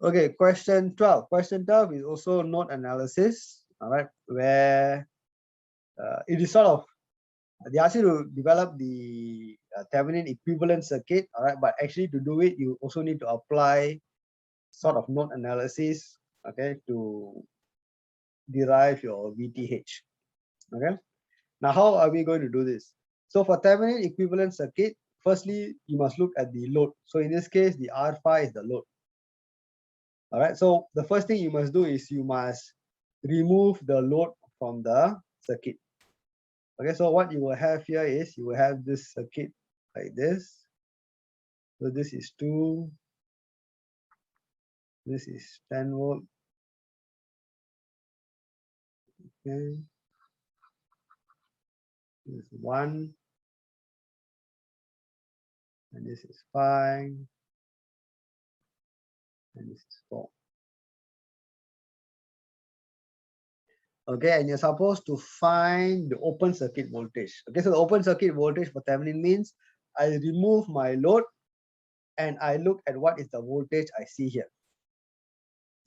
Okay, question 12. Question 12 is also node analysis, all right, where it is sort of, they ask you to develop the Thevenin equivalent circuit, all right, but actually to do it, you also need to apply sort of node analysis, okay, to derive your VTH, okay. Now, how are we going to do this? So for Thevenin equivalent circuit, firstly, you must look at the load. So in this case, the R phi is the load. All right, so the first thing you must do is you must remove the load from the circuit. Okay, so what you will have here is you will have this circuit like this. So this is 2, this is 10 volt. Okay, this is 1, and this is 5, and this is 4. Okay, and you're supposed to find the open circuit voltage. Okay, so the open circuit voltage for Thevenin means I remove my load and I look at what is the voltage I see here.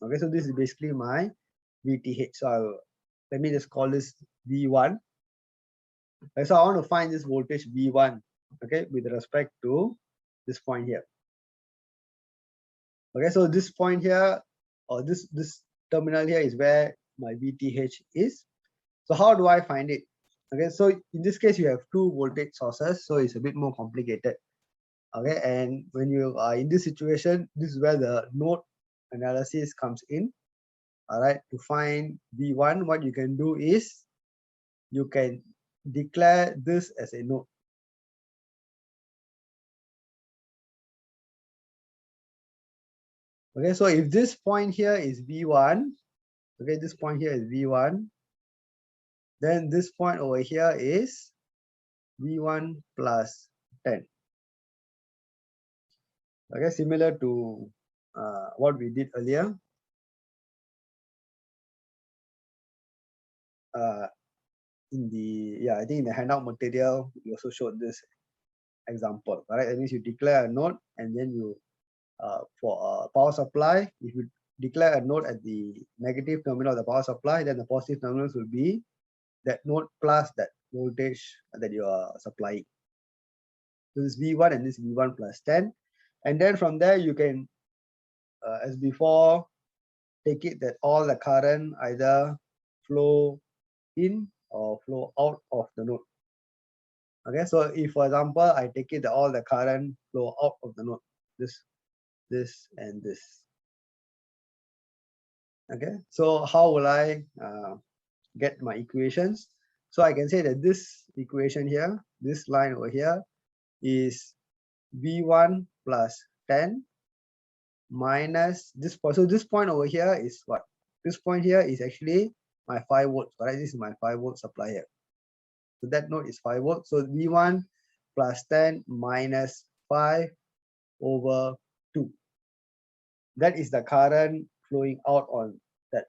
Okay, so this is basically my VTH. So let me just call this V1. Okay, so I want to find this voltage V1, okay, with respect to this point here. Okay, so this point here, or this terminal here is where my VTH is. So how do I find it? Okay, so in this case, you have two voltage sources, so it's a bit more complicated. Okay, and when you are in this situation, this is where the node analysis comes in. All right, to find V1, what you can do is you can declare this as a node. Okay, so if this point here is V1, okay, this point here is V1, then this point over here is V1 plus 10. Okay, similar to what we did earlier. In the, I think in the handout material, we also showed this example. All right, that means you declare a node and then you, for a power supply, if you declare a node at the negative terminal of the power supply, then the positive terminals will be that node plus that voltage that you are supplying. So this V1 and this V1 plus 10. And then from there, you can, as before, take it that all the current either flow in or flow out of the node. Okay, so if, for example, I take it that all the current flow out of the node, this, and this. Okay, so how will I get my equations? So I can say that this equation here, this line over here, is V1 plus 10 minus this point. So this point over here is what? This point here is actually my 5 volts, right? This is my 5 volt supply here. So that node is 5 volts. So V1 plus 10 minus 5 over 2. That is the current flowing out on that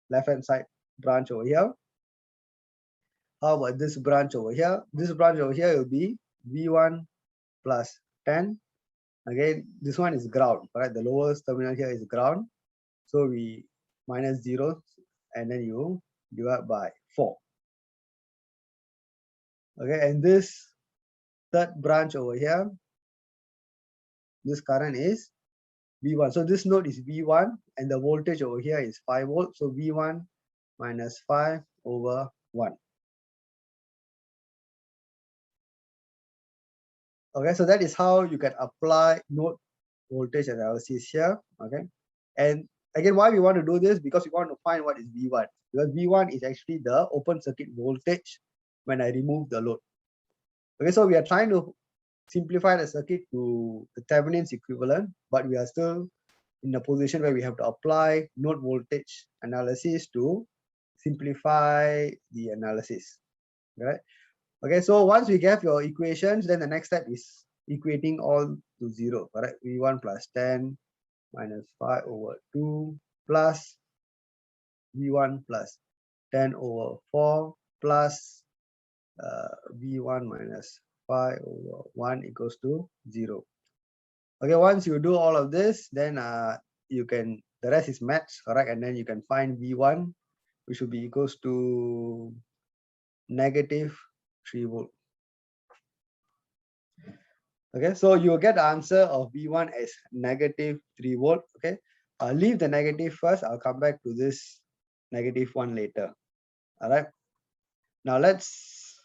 left-hand side branch over here. How about this branch over here? This branch over here will be V1 plus 10. Again, this one is ground, right? The lowest terminal here is ground. So we minus 0 and then you divide by 4. Okay, and this third branch over here, this current is V1. So this node is V1 and the voltage over here is 5 volts. So V1 minus 5 over 1. Okay, so that is how you can apply node voltage analysis here. Okay, and again, why we want to do this? Because we want to find what is V1. Because V1 is actually the open circuit voltage when I remove the load. Okay, so we are trying to simplify the circuit to the Thevenin's equivalent, but we are still in a position where we have to apply node voltage analysis to simplify the analysis. Right? Okay, so once we get your equations, then the next step is equating all to 0. Correct? V1 plus 10 minus 5 over 2 plus V1 plus 10 over 4 plus V1 minus 5 over 1 equals to 0. Okay, once you do all of this, then you can the rest is maths, correct? And then you can find V1, which will be equals to negative 3 volt. Okay, so you'll get the answer of V1 as negative 3 volt. Okay, I'll leave the negative first. I'll come back to this negative one later. All right, now let's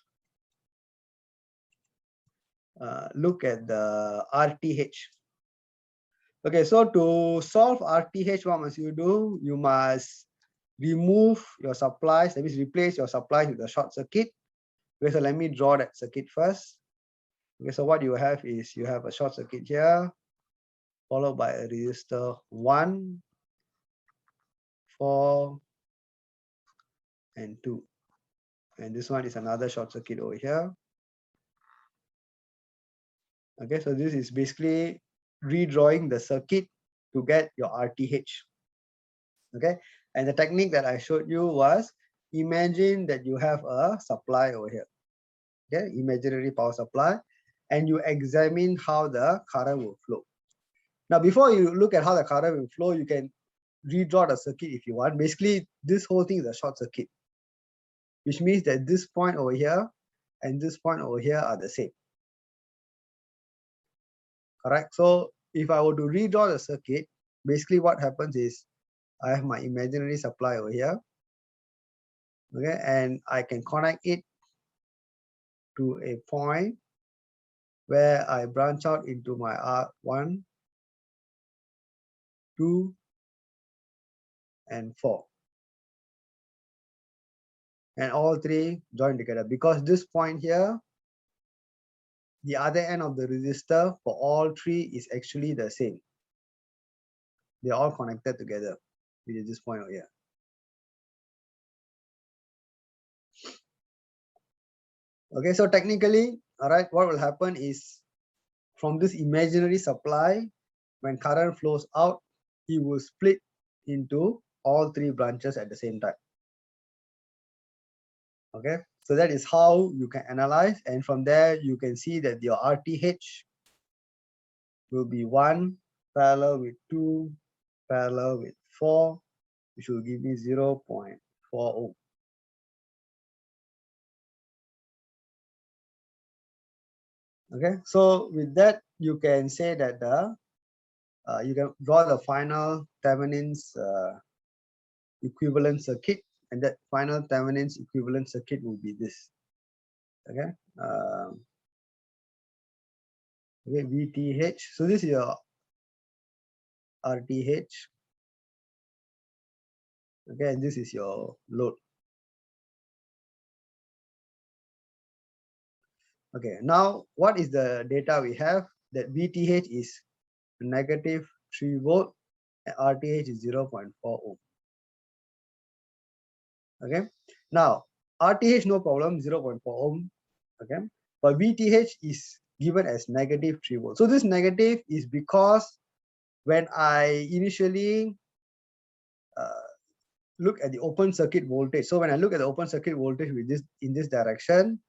look at the RTH. Okay, so to solve RTH, what must you do? You must remove your supplies, that means replace your supplies with a short circuit. Okay, so let me draw that circuit first. Okay, so what you have is you have a short circuit here, followed by a resistor 1, 4, and 2. And this one is another short circuit over here. Okay, so this is basically redrawing the circuit to get your RTH. Okay, and the technique that I showed you was, imagine that you have a supply over here. Okay, imaginary power supply, and you examine how the current will flow. Now, before you look at how the current will flow, you can redraw the circuit if you want. Basically, this whole thing is a short circuit, which means that this point over here and this point over here are the same. Correct? So if I were to redraw the circuit, basically what happens is I have my imaginary supply over here. Okay, and I can connect it to a point where I branch out into my R1, 2, and 4. And all three join together, because this point here, the other end of the resistor for all three is actually the same. They're all connected together, which is this point over here. Okay, so technically, all right, what will happen is from this imaginary supply, when current flows out, it will split into all three branches at the same time. Okay, so that is how you can analyze, and from there you can see that your RTH will be 1 parallel with 2 parallel with 4, which will give me 0.4 ohm. Okay, so with that you can say that you can draw the final Thevenin's equivalent circuit, and that final Thevenin's equivalent circuit will be this. Okay, okay, VTH. So this is your RTH. Okay, and this is your load. Okay, now what is the data we have? That VTH is negative 3 volt, and RTH is 0.4 ohm. Okay, now RTH no problem, 0.4 ohm. Okay, but VTH is given as negative 3 volt. So this negative is because when I initially look at the open circuit voltage, so when I look at the open circuit voltage with this in this direction,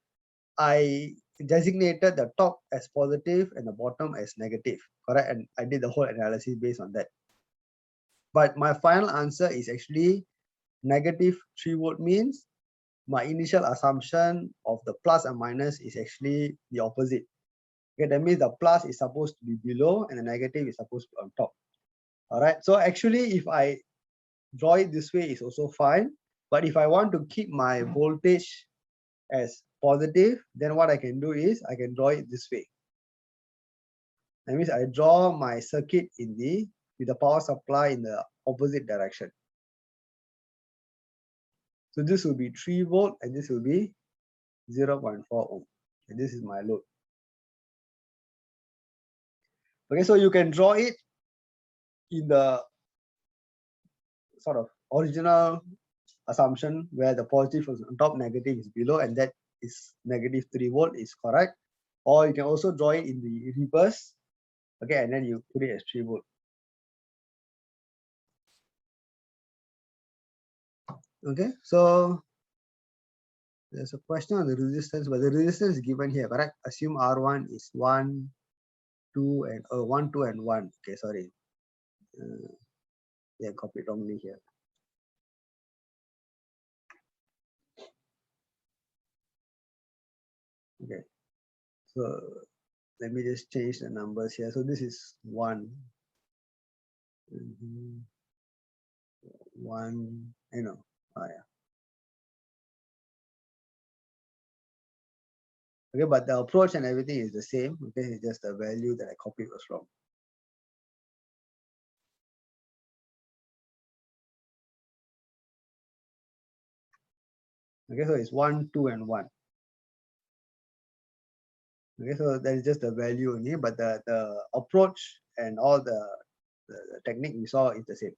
I designated the top as positive and the bottom as negative, correct? And I did the whole analysis based on that. But my final answer is actually negative 3 volt, means my initial assumption of the plus and minus is actually the opposite. Okay, that means the plus is supposed to be below and the negative is supposed to be on top. All right, so actually if I draw it this way is also fine, but if I want to keep my voltage as positive, then what I can do is I can draw it this way. That means I draw my circuit in with the power supply in the opposite direction. So this will be 3 volt and this will be 0.4 ohm, and this is my load. Okay, so you can draw it in the sort of original assumption where the positive is on top, negative is below, and that is negative 3 volt is correct. Or you can also draw it in the reverse. Okay, and then you put it as 3 volt. Okay, so there's a question on the resistance, but the resistance is given here, correct? Assume R1 is 1, 2, and 1, 2, and 1. Okay, sorry. Yeah, copied wrongly here. Okay, so let me just change the numbers here. So this is 1. 1, yeah. Okay, but the approach and everything is the same. Okay, it's just the value that I copied was wrong. Okay, so it's 1, 2, and 1. Okay, so that is just the value only, but the approach and all the technique we saw is the same.